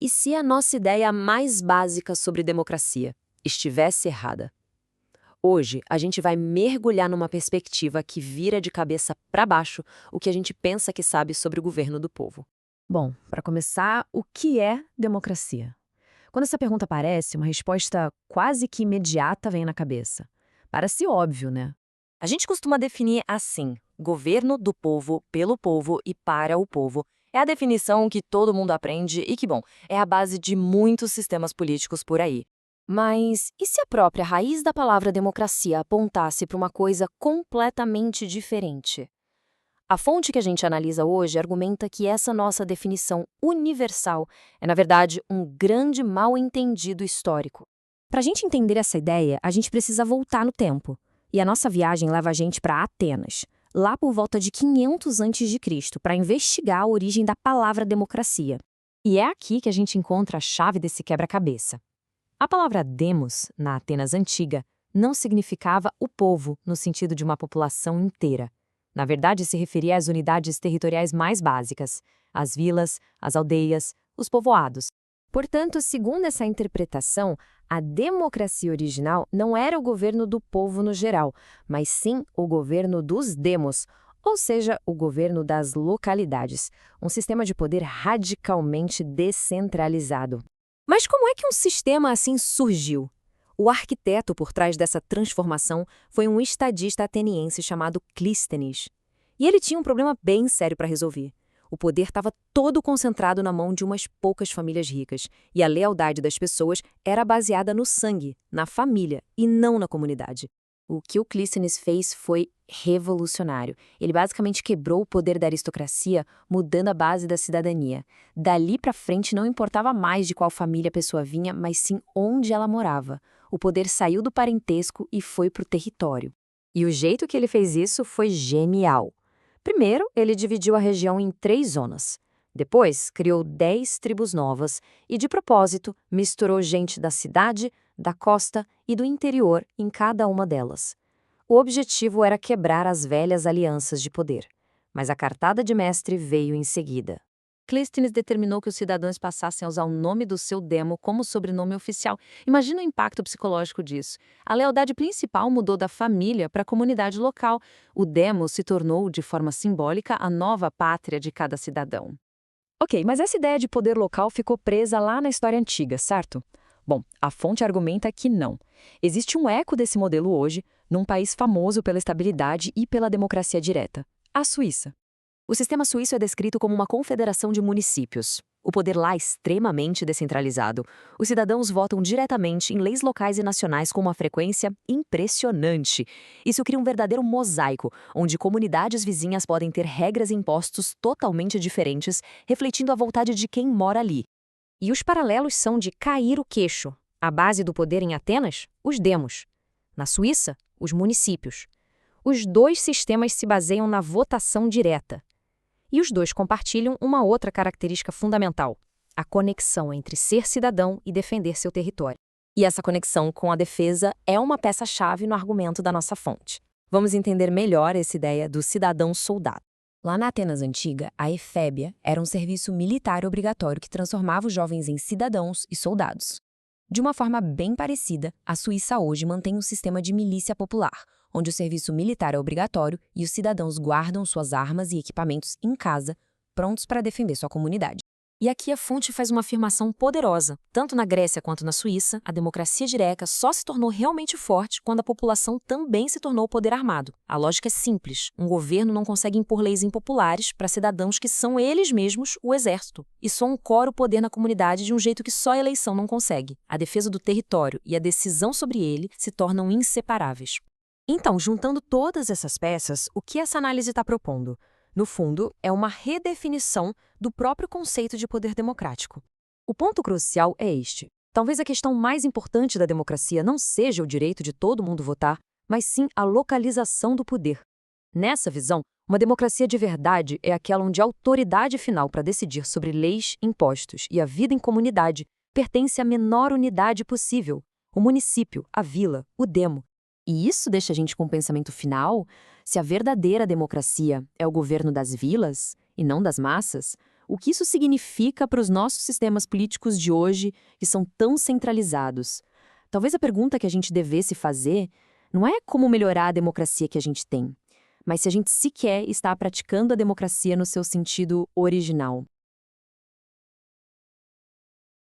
E se a nossa ideia mais básica sobre democracia estivesse errada? Hoje, a gente vai mergulhar numa perspectiva que vira de cabeça para baixo o que a gente pensa que sabe sobre o governo do povo. Bom, para começar, o que é democracia? Quando essa pergunta aparece, uma resposta quase que imediata vem na cabeça. Parece óbvio, né? A gente costuma definir assim: governo do povo, pelo povo e para o povo. É a definição que todo mundo aprende e que, bom, é a base de muitos sistemas políticos por aí. Mas e se a própria raiz da palavra democracia apontasse para uma coisa completamente diferente? A fonte que a gente analisa hoje argumenta que essa nossa definição universal é, na verdade, um grande mal-entendido histórico. Para a gente entender essa ideia, a gente precisa voltar no tempo. E a nossa viagem leva a gente para Atenas, lá por volta de 500 a.C., para investigar a origem da palavra democracia. E é aqui que a gente encontra a chave desse quebra-cabeça. A palavra demos, na Atenas antiga, não significava o povo no sentido de uma população inteira. Na verdade, se referia às unidades territoriais mais básicas, as vilas, as aldeias, os povoados. Portanto, segundo essa interpretação, a democracia original não era o governo do povo no geral, mas sim o governo dos demos, ou seja, o governo das localidades, um sistema de poder radicalmente descentralizado. Mas como é que um sistema assim surgiu? O arquiteto por trás dessa transformação foi um estadista ateniense chamado Clístenes. E ele tinha um problema bem sério para resolver. O poder estava todo concentrado na mão de umas poucas famílias ricas, e a lealdade das pessoas era baseada no sangue, na família, e não na comunidade. O que o Clístenes fez foi revolucionário. Ele basicamente quebrou o poder da aristocracia, mudando a base da cidadania. Dali para frente não importava mais de qual família a pessoa vinha, mas sim onde ela morava. O poder saiu do parentesco e foi para o território. E o jeito que ele fez isso foi genial. Primeiro, ele dividiu a região em 3 zonas. Depois, criou 10 tribos novas e, de propósito, misturou gente da cidade, da costa e do interior em cada uma delas. O objetivo era quebrar as velhas alianças de poder. Mas a cartada de mestre veio em seguida. Clístenes determinou que os cidadãos passassem a usar o nome do seu demo como sobrenome oficial. Imagina o impacto psicológico disso. A lealdade principal mudou da família para a comunidade local. O demo se tornou, de forma simbólica, a nova pátria de cada cidadão. Ok, mas essa ideia de poder local ficou presa lá na história antiga, certo? Bom, a fonte argumenta que não. Existe um eco desse modelo hoje, num país famoso pela estabilidade e pela democracia direta: a Suíça. O sistema suíço é descrito como uma confederação de municípios. O poder lá é extremamente descentralizado. Os cidadãos votam diretamente em leis locais e nacionais com uma frequência impressionante. Isso cria um verdadeiro mosaico, onde comunidades vizinhas podem ter regras e impostos totalmente diferentes, refletindo a vontade de quem mora ali. E os paralelos são de cair o queixo. A base do poder em Atenas? Os demos. Na Suíça, os municípios. Os dois sistemas se baseiam na votação direta. E os dois compartilham uma outra característica fundamental: a conexão entre ser cidadão e defender seu território. E essa conexão com a defesa é uma peça-chave no argumento da nossa fonte. Vamos entender melhor essa ideia do cidadão-soldado. Lá na Atenas antiga, a efébia era um serviço militar obrigatório que transformava os jovens em cidadãos e soldados. De uma forma bem parecida, a Suíça hoje mantém um sistema de milícia popular, onde o serviço militar é obrigatório e os cidadãos guardam suas armas e equipamentos em casa, prontos para defender sua comunidade. E aqui a fonte faz uma afirmação poderosa. Tanto na Grécia quanto na Suíça, a democracia direta só se tornou realmente forte quando a população também se tornou poder armado. A lógica é simples: um governo não consegue impor leis impopulares para cidadãos que são eles mesmos o exército, e só ancora o poder na comunidade de um jeito que só a eleição não consegue. A defesa do território e a decisão sobre ele se tornam inseparáveis. Então, juntando todas essas peças, o que essa análise está propondo? No fundo, é uma redefinição do próprio conceito de poder democrático. O ponto crucial é este: talvez a questão mais importante da democracia não seja o direito de todo mundo votar, mas sim a localização do poder. Nessa visão, uma democracia de verdade é aquela onde a autoridade final para decidir sobre leis, impostos e a vida em comunidade pertence à menor unidade possível: o município, a vila, o demo. E isso deixa a gente com um pensamento final: se a verdadeira democracia é o governo das vilas e não das massas, O que isso significa para os nossos sistemas políticos de hoje, que são tão centralizados? Talvez a pergunta que a gente devesse fazer não é como melhorar a democracia que a gente tem, mas se a gente sequer está praticando a democracia no seu sentido original.